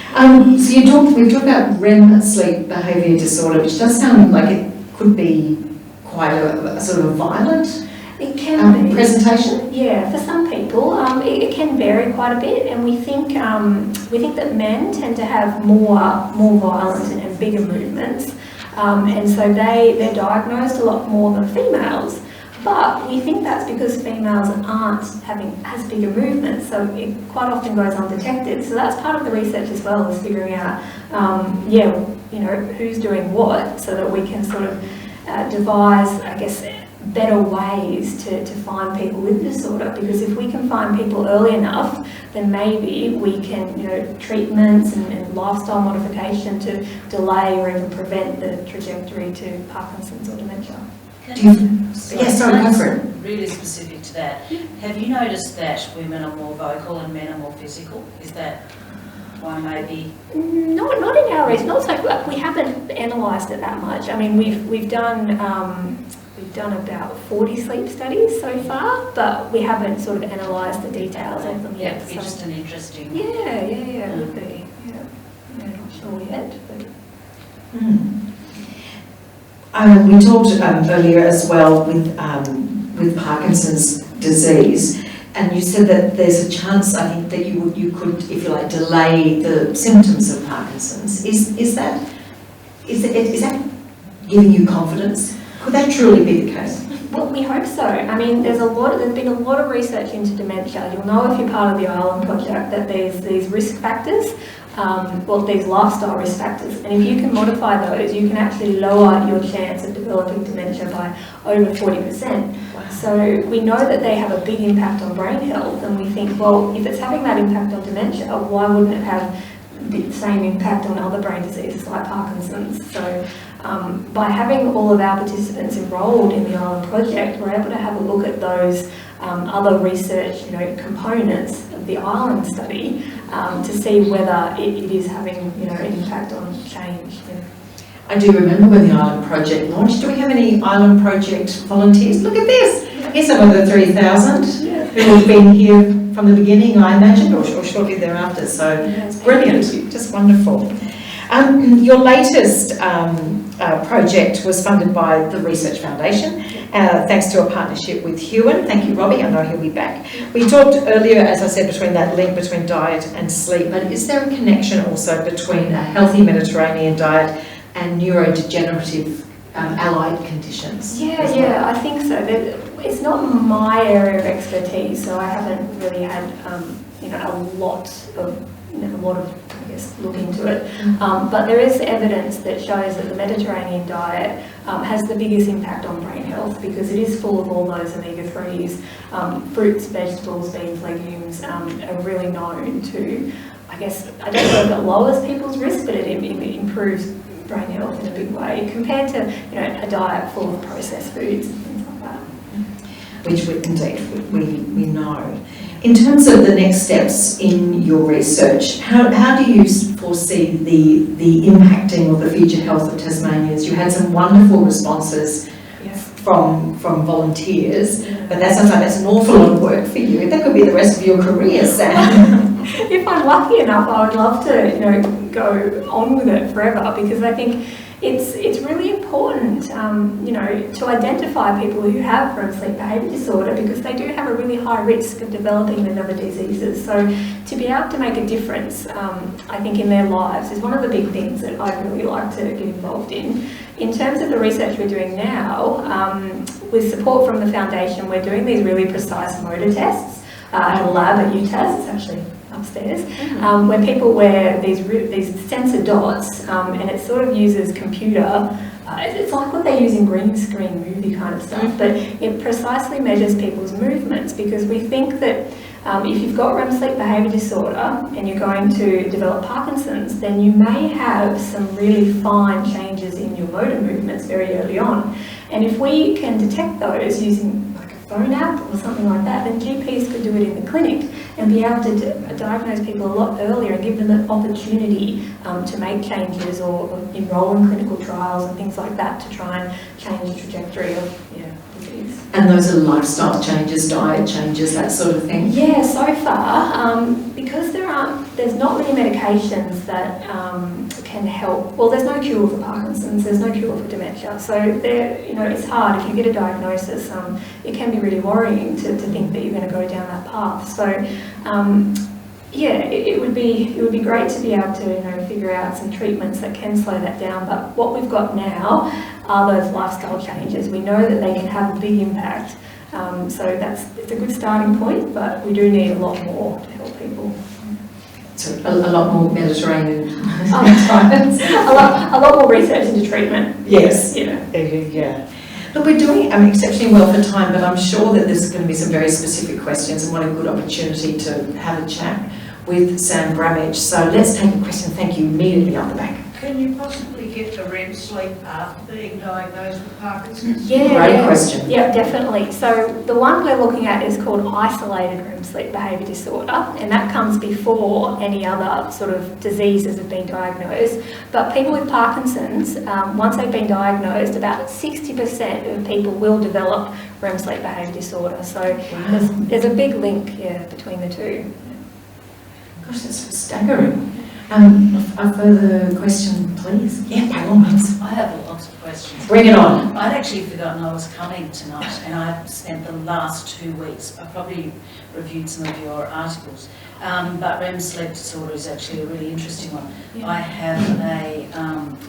So we've talked about REM sleep behaviour disorder, which does sound like it could be quite a sort of violent presentation. Yeah, for some people, it can vary quite a bit, and we think that men tend to have more violent and bigger movements, and so they're diagnosed a lot more than females. But we think that's because females aren't having as bigger movements, so it quite often goes undetected. So that's part of the research as well, is figuring out, who's doing what, so that we can sort of devise, I guess, better ways to find people with the disorder. Because if we can find people early enough, then maybe we can, treatments and lifestyle modification to delay or even prevent the trajectory to Parkinson's or dementia. Yes, sorry, go for it. Really specific to that. Have you noticed that women are more vocal and men are more physical? Is that why maybe? Not in our research. Not so. We haven't analysed it that much. I mean, we've done about 40 sleep studies so far, but we haven't sort of analysed the details of them yet. Yeah, just an interesting. Yeah, it would be. Yeah, we're not sure yet, but. We talked earlier as well with Parkinson's disease, and you said that there's a chance, I think, that you could, if you like, delay the symptoms of Parkinson's. Is that giving you confidence? Could that truly be the case? Well, we hope so. I mean, there's been a lot of research into dementia. You'll know if you're part of the Island Project that there's these risk factors. These lifestyle risk factors, and if you can modify those, you can actually lower your chance of developing dementia by over 40%. Wow. So we know that they have a big impact on brain health, and we think, well, if it's having that impact on dementia, why wouldn't it have the same impact on other brain diseases like Parkinson's? So by having all of our participants enrolled in the Island Project, we're able to have a look at those other research components of the Island study to see whether it is having an impact on change. I do remember when the Island Project launched. Do we have any Island Project volunteers? Look at this! Here's some of the 3,000 who have been here from the beginning, I imagine, or shortly thereafter. So brilliant, just wonderful. Your latest project was funded by the Research Foundation, thanks to a partnership with Huon. Thank you, Robbie. I know he'll be back. We talked earlier, as I said, between that link between diet and sleep, but is there a connection also between a healthy Mediterranean diet and neurodegenerative allied conditions? Yeah, I think so. It's not my area of expertise, so I haven't really had, a lot of, I guess, look into it. But there is evidence that shows that the Mediterranean diet has the biggest impact on brain health because it is full of all those omega-3s. Fruits, vegetables, beans, legumes are really known to, I guess, I don't know if it lowers people's risk, but it improves brain health in a big way compared to, a diet full of processed foods and things like that. Which we know. In terms of the next steps in your research, how do you foresee the impacting of the future health of Tasmanians? You had some wonderful responses from volunteers, but that sounds like that's an awful lot of work for you. That could be the rest of your career, Sam. If I'm lucky enough, I would love to, go on with it forever because I think it's really important, to identify people who have REM sleep behaviour disorder because they do have a really high risk of developing the other diseases. So to be able to make a difference, I think, in their lives is one of the big things that I'd really like to get involved in. In terms of the research we're doing now, with support from the foundation, we're doing these really precise motor tests at a lab at UTAS. It's actually upstairs, where people wear these sensor dots, and it sort of uses computer. It's like what they use in green screen movie kind of stuff, but it precisely measures people's movements because we think that if you've got REM sleep behaviour disorder and you're going to develop Parkinson's, then you may have some really fine changes in your motor movements very early on. And if we can detect those using like a phone app or something like that, then GPs could do it in the clinic and be able to diagnose people a lot earlier and give them an opportunity to make changes or enrol in clinical trials and things like that to try and change the trajectory of disease. And those are lifestyle changes, diet changes, that sort of thing? Yeah, so far, because there's not many medications that can help. Well, there's no cure for Parkinson's, there's no cure for dementia, so it's hard. If you get a diagnosis, it can be really worrying to think that you're going to go down that path. So, it would be great to be able to figure out some treatments that can slow that down. But what we've got now are those lifestyle changes. We know that they can have a big impact. So it's a good starting point, but we do need a lot more to help people. So a lot more Mediterranean diets. a lot more research into treatment. Yes. Yeah. Look, we're doing exceptionally well for time, but I'm sure that there's going to be some very specific questions, and what a good opportunity to have a chat with Sam Bramich. So let's take a question. Thank you. Immediately up the back. Can you possibly get to REM sleep after being diagnosed with Parkinson's? Yeah, great question. Yeah, definitely. So the one we're looking at is called isolated REM sleep behaviour disorder, and that comes before any other sort of diseases have been diagnosed. But people with Parkinson's, once they've been diagnosed, about 60% of people will develop REM sleep behaviour disorder. So there's a big link, between the two. Gosh, that's staggering. A further question, please. Yeah, by all means. I have lots of questions. Bring it on. I'd actually forgotten I was coming tonight, and I've spent the last 2 weeks, I've probably reviewed some of your articles, but REM sleep disorder is actually a really interesting one. Yeah. I have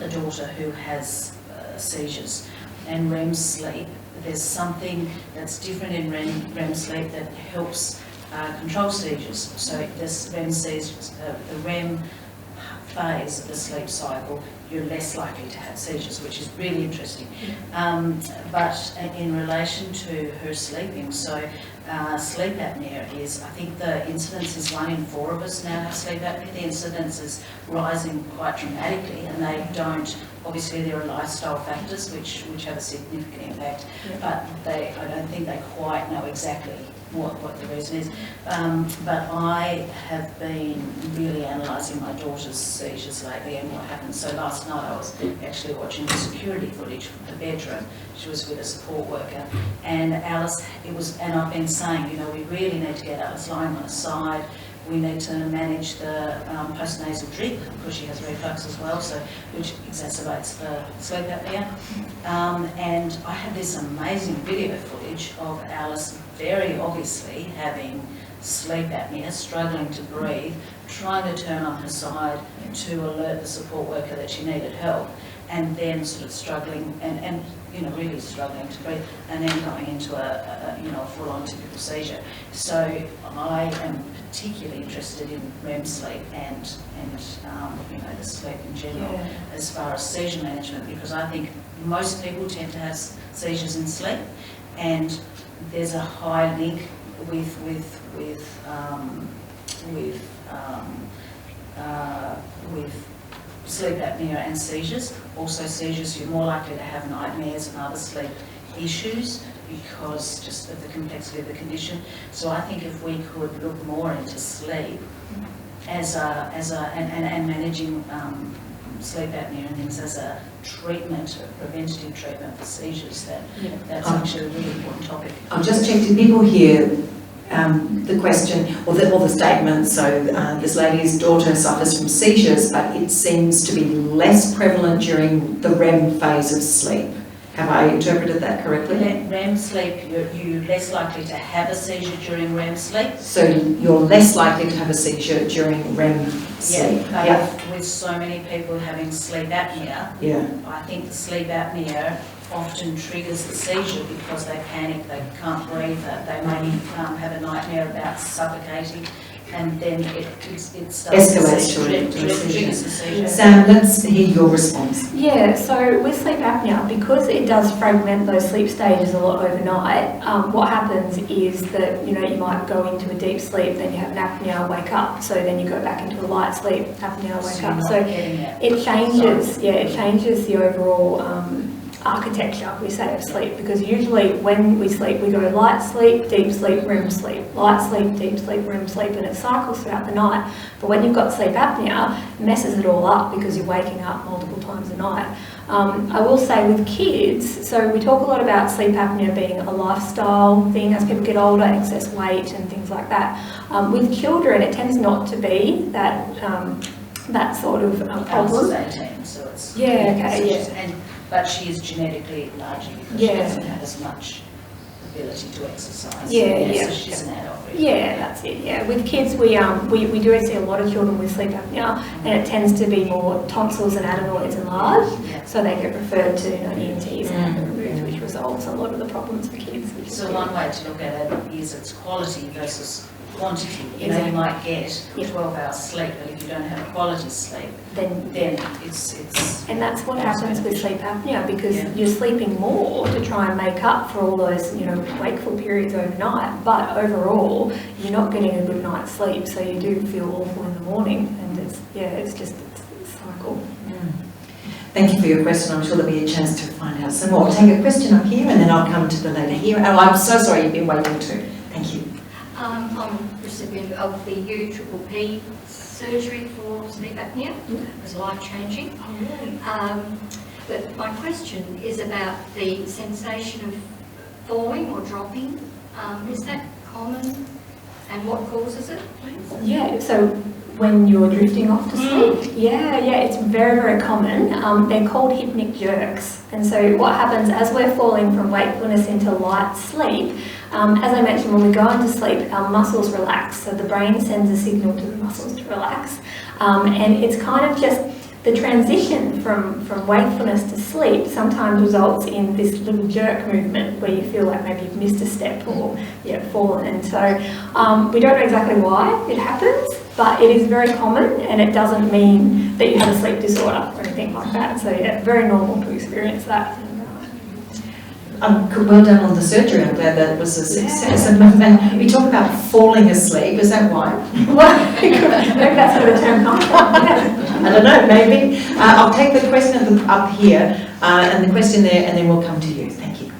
a daughter who has seizures, and REM sleep, there's something that's different in REM sleep that helps control seizures. So this REM seizures, the REM phase of the sleep cycle, you're less likely to have seizures, which is really interesting. But in relation to her sleeping, so sleep apnea is, I think the incidence is 1 in 4 of us now have sleep apnea. The incidence is rising quite dramatically, and they don't, obviously there are lifestyle factors which have a significant impact, but I don't think they quite know exactly what the reason is. But I have been really analysing my daughter's seizures lately and what happened. So last night I was actually watching the security footage from the bedroom. She was with a support worker, and Alice, and I've been saying, we really need to get Alice lying on her side. We need to manage the postnasal drip because she has reflux as well, which exacerbates the sleep apnea. And I have this amazing video footage of Alice very obviously having sleep apnea, struggling to breathe, trying to turn on her side to alert the support worker that she needed help. and then sort of struggling and you know, really struggling to breathe, and then going into a full-on typical seizure. So I am particularly interested in REM sleep and you know, the sleep in general as far as seizure management, because I think most people tend to have seizures in sleep, and there's a high link with sleep apnea and seizures. Also seizures, you're more likely to have nightmares and other sleep issues because just of the complexity of the condition. So I think if we could look more into sleep and managing sleep apnea and things as a treatment, a preventative treatment for seizures, that's actually a really important topic. I've just checked, did people hear the question or the statement? So this lady's daughter suffers from seizures, but it seems to be less prevalent during the REM phase of sleep. Have I interpreted that correctly? REM sleep, you're less likely to have a seizure during REM sleep. So you're less likely to have a seizure during REM sleep. With so many people having sleep apnea, I think the sleep apnea often triggers the seizure because they panic, they can't breathe, they may have a nightmare about suffocating, and then it starts escalates to triggers the seizure. Sam, let's hear your response. Yeah, so with sleep apnea, because it does fragment those sleep stages a lot overnight, what happens is that, you know, you might go into a deep sleep, then you have an apnea, wake up, so then you go back into a light sleep, apnea, wake up. So it changes, it changes the overall architecture, we say, of sleep, because usually when we sleep, we go light sleep, deep sleep, REM sleep, light sleep, deep sleep, REM sleep, and it cycles throughout the night. But when you've got sleep apnea, it messes it all up because you're waking up multiple times a night. I will say with kids, so we talk a lot about sleep apnea being a lifestyle thing as people get older, excess weight and things like that. With children, it tends not to be that sort of problem. 18, so it's but she is genetically larger because she doesn't have as much ability to exercise. So she's an adult. Really. Yeah, that's it. Yeah, with kids, we do see a lot of children with sleep apnea, and it tends to be more tonsils and adenoids enlarged, so they get referred to ENTs and have them removed, which resolves a lot of the problems for kids. So one way to look at it is its quality versus quantity. You know, you might get 12 hours sleep, but if you don't have quality sleep, then it's and that's what happens with sleep apnea, because you're sleeping more to try and make up for all those, you know, wakeful periods overnight, but overall you're not getting a good night's sleep, so you do feel awful in the morning, and it's just a cycle. Thank you for your question. I'm sure there'll be a chance to find out some more. I'll take a question up here and then I'll come to the lady here. Oh, I'm so sorry, you've been waiting too. Thank you. I'm a recipient of the UPPP surgery for sleep apnea. It was life-changing. But my question is about the sensation of falling or dropping. Is that common, and what causes it, please? Yeah, so when you're drifting off to sleep. It's very, very common. They're called hypnic jerks. And so what happens as we're falling from wakefulness into light sleep, as I mentioned, when we go into sleep, our muscles relax. So the brain sends a signal to the muscles to relax. And it's kind of just the transition from wakefulness to sleep sometimes results in this little jerk movement where you feel like maybe you've missed a step or fallen. And so we don't know exactly why it happens, but it is very common, and it doesn't mean that you have a sleep disorder or anything like that. So very normal to experience that. Well done on the surgery. I'm glad that was a success. And we talk about falling asleep. Is that why? Well, maybe that's where the term comes from. I don't know. Maybe I'll take the question up here and the question there, and then we'll come to you. Thank you.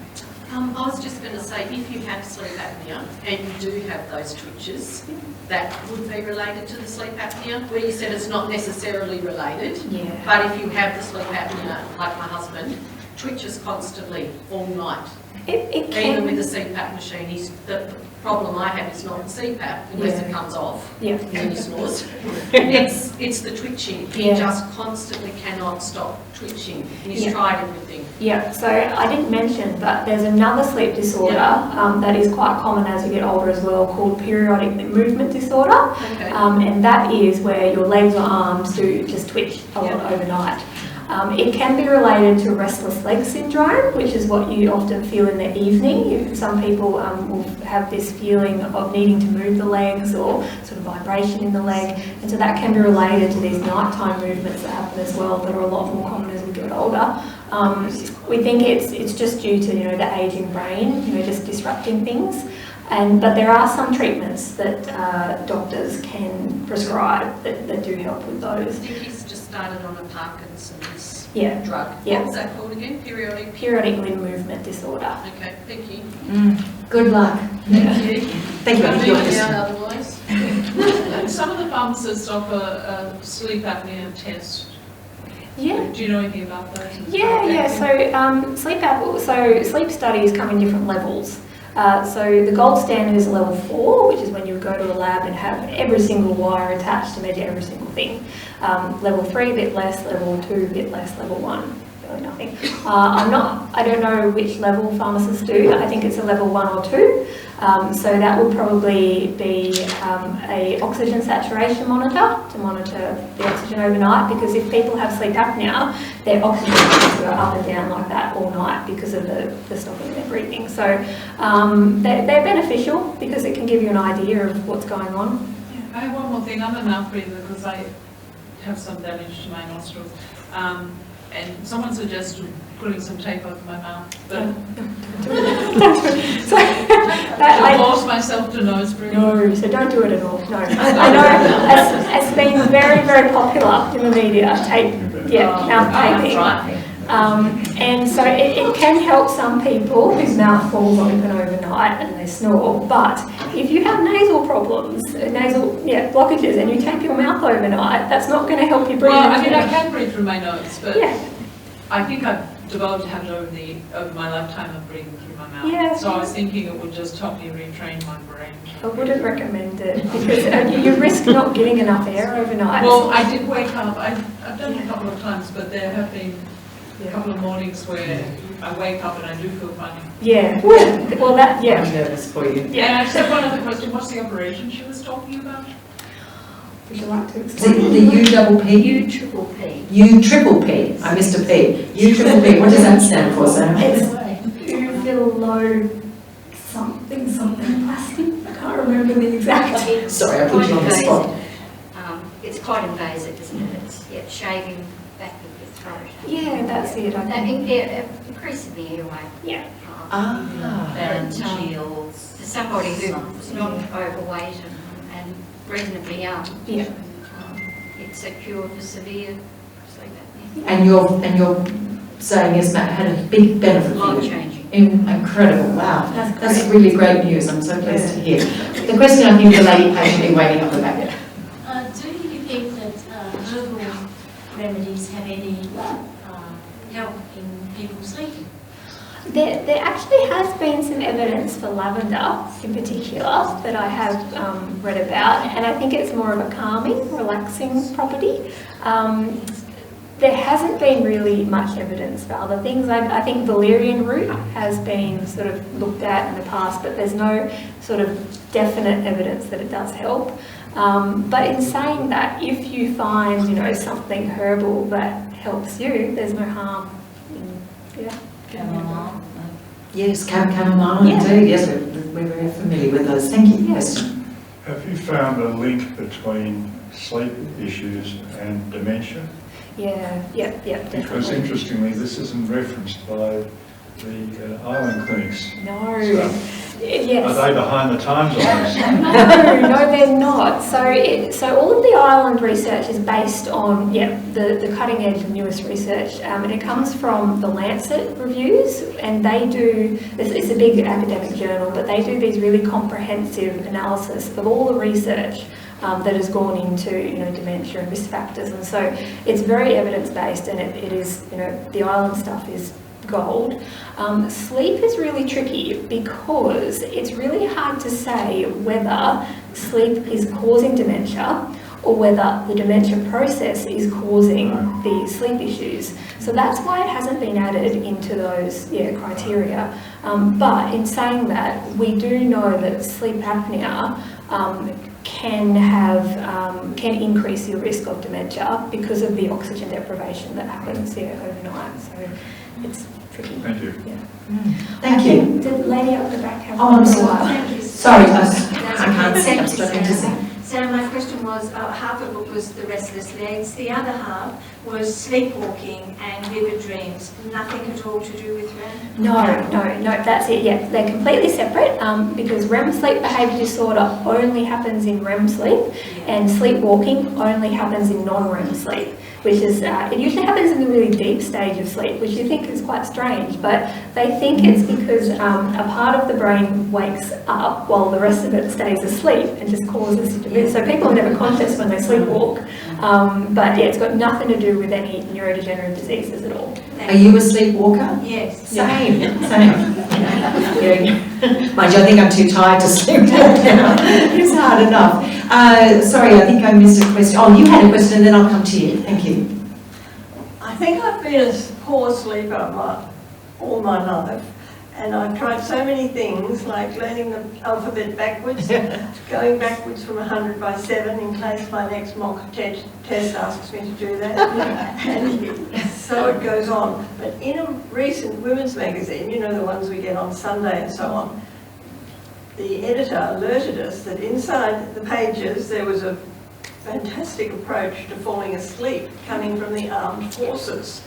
I was just going to say, if you have sleep apnea and you do have those twitches, that would be related to the sleep apnea, where you said it's not necessarily related. But if you have the sleep apnea, like my husband, twitches constantly all night. Even with the CPAP machine, the problem I have is not the CPAP unless it comes off and he snores. It's the twitching. He just constantly cannot stop twitching. And he's tried everything. So I didn't mention, but there's another sleep disorder that is quite common as you get older as well, called periodic movement disorder. And that is where your legs or arms do just twitch a lot overnight. It can be related to restless leg syndrome, which is what you often feel in the evening. Some people will have this feeling of needing to move the legs or sort of vibration in the leg, and so that can be related to these nighttime movements that happen as well, that are a lot more common as we get older. We think it's just due to the aging brain, just disrupting things. But there are some treatments that doctors can prescribe that do help with I those. think he's just started on a Parkinson's Yeah. drug. Yeah. What's that called again? Periodic limb movement disorder. Okay, thank you. Good luck. Thank you. Thank you. I'm Your leaving question. out otherwise. Some of the pharmacists offer a sleep apnea test. Yeah. Do you know anything about those? Yeah. So sleep studies come in different levels. So the gold standard is level 4, which is when you go to a lab and have every single wire attached to measure every single thing. Level 3 a bit less, level 2 a bit less, level 1 really nothing. I don't know which level pharmacists do. I think it's a level 1 or 2. So that would probably be a oxygen saturation monitor to monitor the oxygen overnight, because if people have sleep apnea, their oxygen levels go up and down like that all night because of the stopping their breathing. So they're beneficial because it can give you an idea of what's going on. Yeah, I have one more thing. I'm a mouth breather because I have some damage to my nostrils. And someone suggested putting some tape over my mouth, but I force myself to nose breathe. No, so don't do it at all. No, I know it's been very, very popular in the media. Mouth taping. And so it can help some people whose mouth falls open overnight and they snore. But if you have nasal problems, blockages, and you tape your mouth overnight, that's not going to help you breathe. Well, I mean, I can breathe through my nose, but yeah. I think I've developed a habit over my lifetime of breathing through my mouth. Yeah. So I was thinking it would just help me retrain my brain. I wouldn't recommend it because you risk not getting enough air overnight. Well, I did wake up. I've done it a couple of times, but there have been a couple of mornings where I wake up and I do feel funny. Yeah. Well, I'm nervous for you. Yeah, and I just have one other question. What's the operation she was talking about? Would you like to Is explain? it the U-double-P? U-triple-P. U-triple-P. I missed a P. U-triple-P. What does that stand for, Sam? It's uvilo something plastic. I can't remember the exact. Sorry, I put you on the spot. It's quite invasive, isn't it? It's shaving back of your throat. Yeah, that's it. I I think. think increasing the airway. Yeah. Pharyngeals. For somebody who's not overweight and reasonably young. Yeah. It's a cure for severe sleep apnea. And you're saying has had a big benefit for you. Life-changing. Incredible, wow. That's great. really great news. I'm so pleased to hear. The question, I think, the lady patiently waiting up the back. Do you think that herbal remedies have any help in people sleeping? There actually has been some evidence for lavender in particular that I have read about, and I think it's more of a calming, relaxing property. There hasn't been really much evidence for other things. I think valerian root has been sort of looked at in the past, but there's no sort of definite evidence that it does help. But in saying that, if you find something herbal that helps you, there's no harm in Chamomile. Yes, chamomile indeed. Yes, we're very familiar with those. Thank you. Question. Have you found a link between sleep issues and dementia? Yeah, definitely. Because interestingly, this isn't referenced by the island clinics. No. So, Yes. are they behind the times on this? No, they're not. So all of the island research is based on the cutting edge and newest research, and it comes from the Lancet reviews, and they do. It's a big academic journal, but they do these really comprehensive analysis of all the research that has gone into dementia and risk factors, and so it's very evidence based, and it is the island stuff is gold. Sleep is really tricky because it's really hard to say whether sleep is causing dementia or whether the dementia process is causing the sleep issues. So that's why it hasn't been added into those criteria. But in saying that, we do know that sleep apnea can increase your risk of dementia because of the oxygen deprivation that happens overnight. So it's tricky. Thank you. Yeah. Thank you. The lady up the back has I'm Thank you. sorry, I can't see. I'm struggling to see. So my question was, half of it was the restless legs, the other half was sleepwalking and vivid dreams. Nothing at all to do with REM? No, that's it, yeah. They're completely separate because REM sleep behaviour disorder only happens in REM sleep and sleepwalking only happens in non-REM sleep, which is, it usually happens in the really deep stage of sleep, which you think is quite strange, but they think it's because a part of the brain wakes up while the rest of it stays asleep and just causes you to miss. So people are never conscious when they sleepwalk, but yeah, it's got nothing to do with any neurodegenerative diseases at all. Are you a sleepwalker? Yes. Same. Yeah. Mind you, I think I'm too tired to sleepwalk now. It's hard enough. Sorry, I think I missed a question. Oh, you had a question and then I'll come to you. Thank you. I think I've been a poor sleeper all my life, and I've tried so many things like learning the alphabet backwards, going backwards from 100 by 7 in case my next mock test asks me to do that, and so it goes on. But in a recent women's magazine, you know, the ones we get on Sunday and so on, the editor alerted us that inside the pages there was a fantastic approach to falling asleep coming from the armed forces.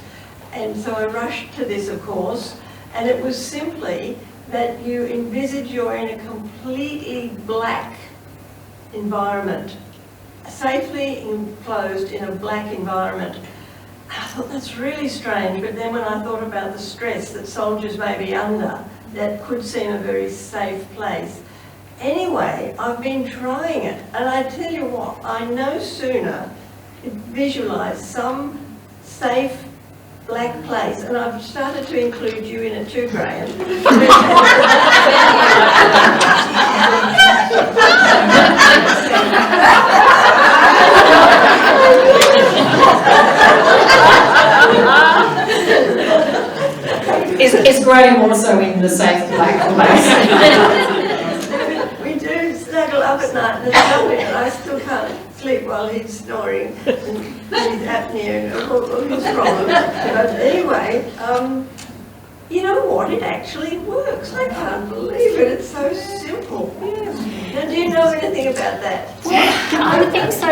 And so I rushed to this, of course, and it was simply that you envisage you're in a completely black environment, safely enclosed in a black environment. I thought that's really strange, but then when I thought about the stress that soldiers may be under, that could seem a very safe place. Anyway, I've been trying it, and I tell you what, I no sooner visualise some safe black place, and I've started to include you in it too, Graham. Is Graham also in the safe black place? We do snuggle up at night, and it's lovely, and I still can't sleep while he's snoring, and his apnea and all his problems. But anyway, you know what? It actually works. I can't believe it. It's so simple. Now, do you know anything about that? Well, I think so.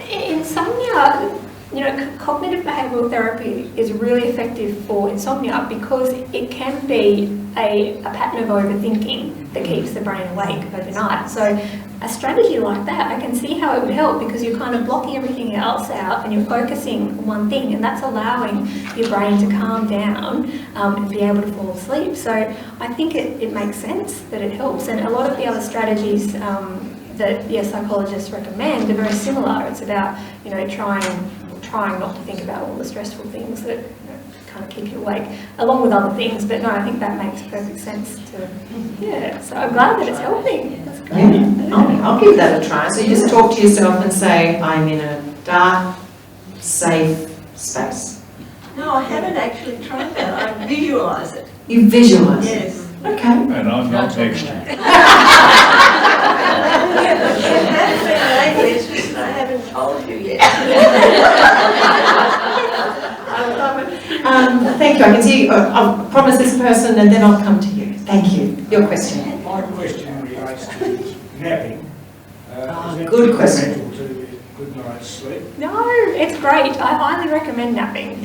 Insomnia, you know, cognitive behavioural therapy is really effective for insomnia because it can be a pattern of overthinking that keeps the brain awake overnight. So a strategy like that, I can see how it would help because you're kind of blocking everything else out and you're focusing on one thing, and that's allowing your brain to calm down and be able to fall asleep. So I think it makes sense that it helps, and a lot of the other strategies that psychologists recommend are very similar. It's about, you know, trying not to think about all the stressful things that, you know, kind of keep you awake, along with other things. But no, I think that makes perfect sense to, yeah. So I'm glad that it's helping. That's great. Yeah. I'll give that a try. So you just talk to yourself and say, I'm in a dark, safe space. No, I haven't actually tried that. I visualise it. You visualise it? Yes. Okay. And I'm not next to you. It's just I haven't told you yet. Thank you. I can see. I'll promise this person, and then I'll come to you. Thank you. Your question. My question relates to napping. Good question. Detrimental to good night's sleep? No, it's great. I highly recommend napping.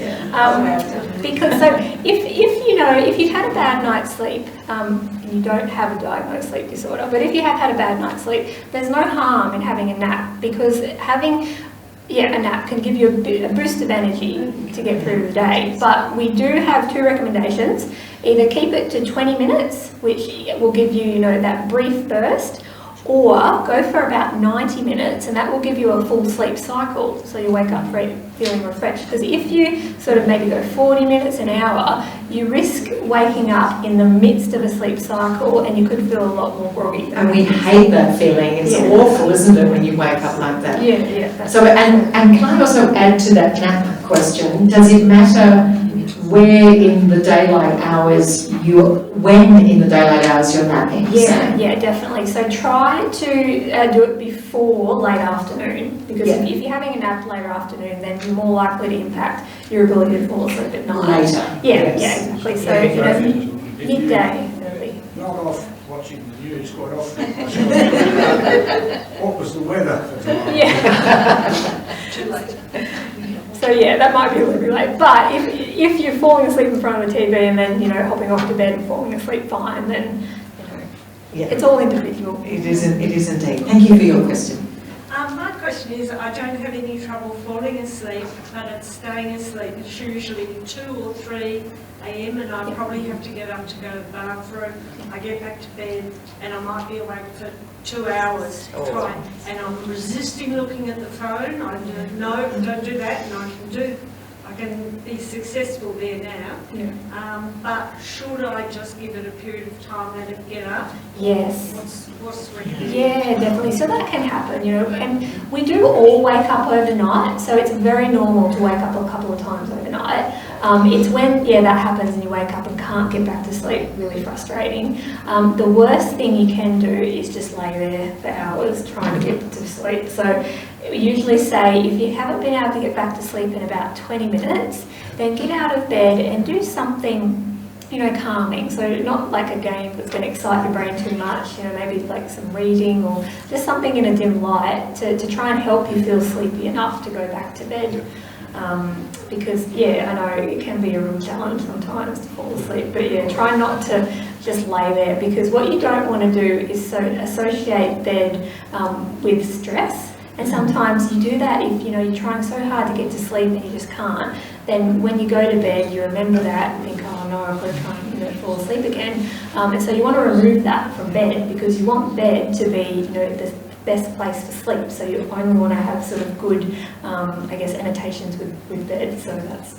Because so if you've had a bad night's sleep, you don't have a diagnosed sleep disorder, but if you have had a bad night's sleep, there's no harm in having a nap, because having a nap can give you a boost of energy to get through the day. But we do have two recommendations. Either keep it to 20 minutes, which will give you, you know, that brief burst, or go for about 90 minutes, and that will give you a full sleep cycle, so you wake up feeling refreshed. Because if you sort of maybe go 40 minutes, an hour, you risk waking up in the midst of a sleep cycle and you could feel a lot more groggy. And we hate that feeling. It's awful, isn't it, when you wake up like that? Yeah. So, and can I also add to that nap question, does it matter where in the daylight hours when in the daylight hours you're napping? Yeah, definitely. So try to do it before late afternoon, because if you're having a nap later afternoon, then you're more likely to impact your ability to fall asleep at night. Later. Yeah, exactly. So midday early. Not off watching the news quite often. What was the weather for tomorrow? Yeah. Too late. So yeah, that might be a little bit late. But if you're falling asleep in front of the TV and then hopping off to bed and falling asleep fine, then it's all individual. It is indeed. Thank you for your question. My question is, I don't have any trouble falling asleep, but it's staying asleep. It's usually 2 or 3 a.m. and I probably have to get up to go to the bathroom. I get back to bed and I might be awake for 2 hours time, and I'm resisting looking at the phone. I no, don't do that, and I can be successful there now. But should I just give it a period of time, let it get up? Yes. What's recommended? Yeah, definitely. So that can happen, and we do all wake up overnight, so it's very normal to wake up a couple of times overnight. It's when, that happens and you wake up and can't get back to sleep, really frustrating. The worst thing you can do is just lay there for hours trying to get to sleep. So we usually say if you haven't been able to get back to sleep in about 20 minutes, then get out of bed and do something calming. So not like a game that's going to excite your brain too much, maybe like some reading or just something in a dim light to try and help you feel sleepy enough to go back to bed. Because I know it can be a real challenge sometimes to fall asleep, but try not to just lay there, because what you don't want to do is associate bed with stress. And sometimes you do that if you're trying so hard to get to sleep and you just can't. Then when you go to bed, you remember that and think, oh no, I've got to try and fall asleep again. And so you want to remove that from bed, because you want bed to be the best place to sleep. So you only want to have sort of good, annotations with bed. So that's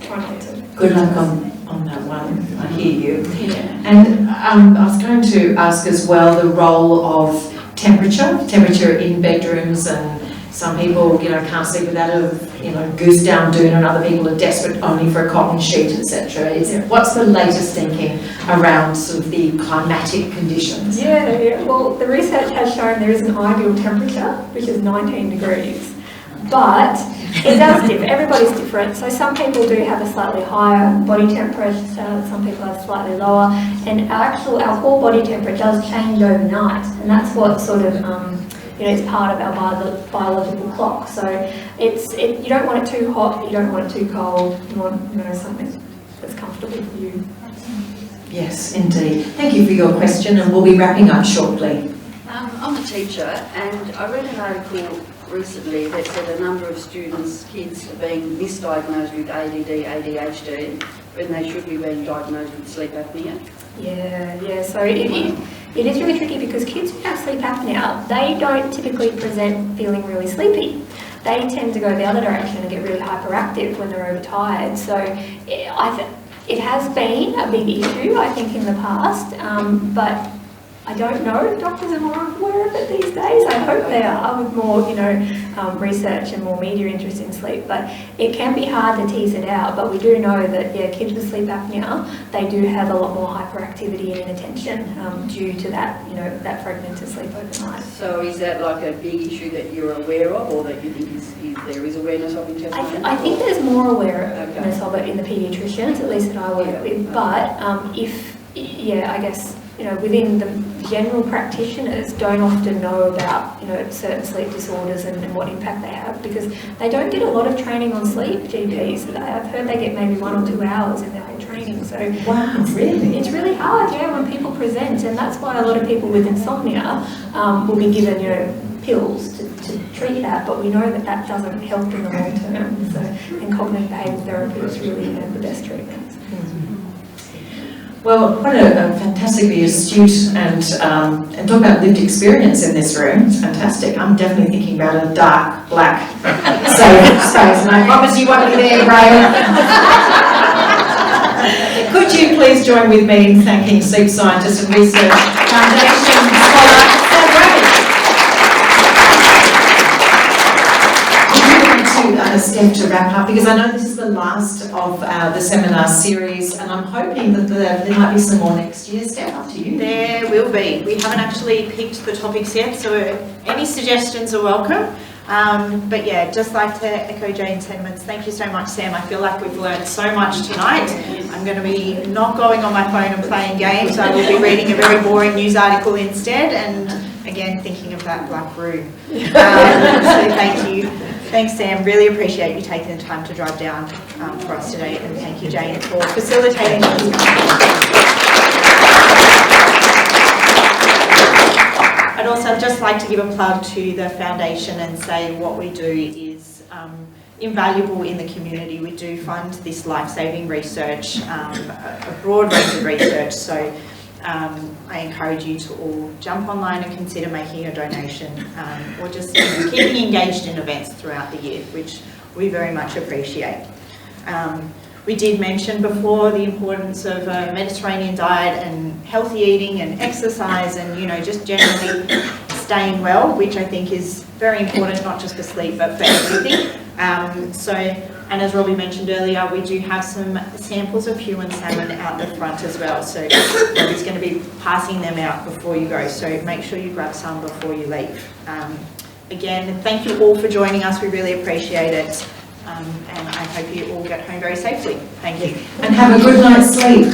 try not to. Good luck on that one. I hear you. Yeah. And I was going to ask as well the role of temperature in bedrooms, and some people can't sleep without a goose down doon, and other people are desperate only for a cotton sheet, etc. What's the latest thinking around sort of the climatic conditions? Well, the research has shown there is an ideal temperature, which is 19 degrees, but it does differ. Everybody's different. So some people do have a slightly higher body temperature, some people have slightly lower, and our whole body temperature does change overnight, and that's what sort of it's part of our biological clock. So you don't want it too hot, you don't want it too cold. You want something that's comfortable for you. Yes, indeed. Thank you for your question, and we'll be wrapping up shortly. I'm a teacher, and I read an article recently that said a number of kids are being misdiagnosed with ADD, ADHD, when they should be being diagnosed with sleep apnea. So it is really tricky, because kids who have sleep apnea, they don't typically present feeling really sleepy. They tend to go the other direction and get really hyperactive when they're overtired. So it has been a big issue, I think, in the past, but I don't know if doctors are more aware of it these days. I hope they are, with more, research and more media interest in sleep. But it can be hard to tease it out. But we do know that, kids with sleep apnea, they do have a lot more hyperactivity and inattention due to that, that fragmented sleep overnight. So is that like a big issue that you're aware of, or that you think there is awareness of in Tasmania? I think there's more awareness of it in the paediatricians, at least that I work with. But I guess, within the general practitioners don't often know about, certain sleep disorders and what impact they have, because they don't get a lot of training on sleep, GPs. I've heard they get maybe 1 or 2 hours in their whole training. So it's really hard, when people present, and that's why a lot of people with insomnia will be given, pills to treat that, but we know that doesn't help in the long term. So, and cognitive behavioural therapy is really the best treatment. Well, what a fantastically astute and talk about lived experience in this room. It's fantastic. I'm definitely thinking about a dark, black, safe space, and I promise you won't be there, Graham. Could you please join with me in thanking Sleep Scientist and Research Foundation scholar Samantha Bramich. Would you like to Steph to wrap up, because I know this is the last of the seminar series, and I'm hoping that there might be some more next year. Steph, up to you. There will be. We haven't actually picked the topics yet, so any suggestions are welcome. But yeah, just like to echo Jane's sentiments. Thank you so much, Sam. I feel like we've learned so much tonight. I'm going to be not going on my phone and playing games. I will be reading a very boring news article instead, and again thinking of that black room. So thank you. Thanks, Sam. Really appreciate you taking the time to drive down for us today, and thank you, Jane, for facilitating this. I'd also just like to give a plug to the foundation and say what we do is invaluable in the community. We do fund this life-saving research, a broad range of research, so I encourage you to all jump online and consider making a donation, or just keeping engaged in events throughout the year, which we very much appreciate. We did mention before the importance of a Mediterranean diet and healthy eating and exercise and, you know, just generally staying well, which I think is very important, not just for sleep, but for everything. And as Robbie mentioned earlier, we do have some samples of Huon salmon out the front as well. So Robbie's going to be passing them out before you go. So make sure you grab some before you leave. Again, thank you all for joining us. We really appreciate it. And I hope you all get home very safely. Thank you. And have a good night's sleep.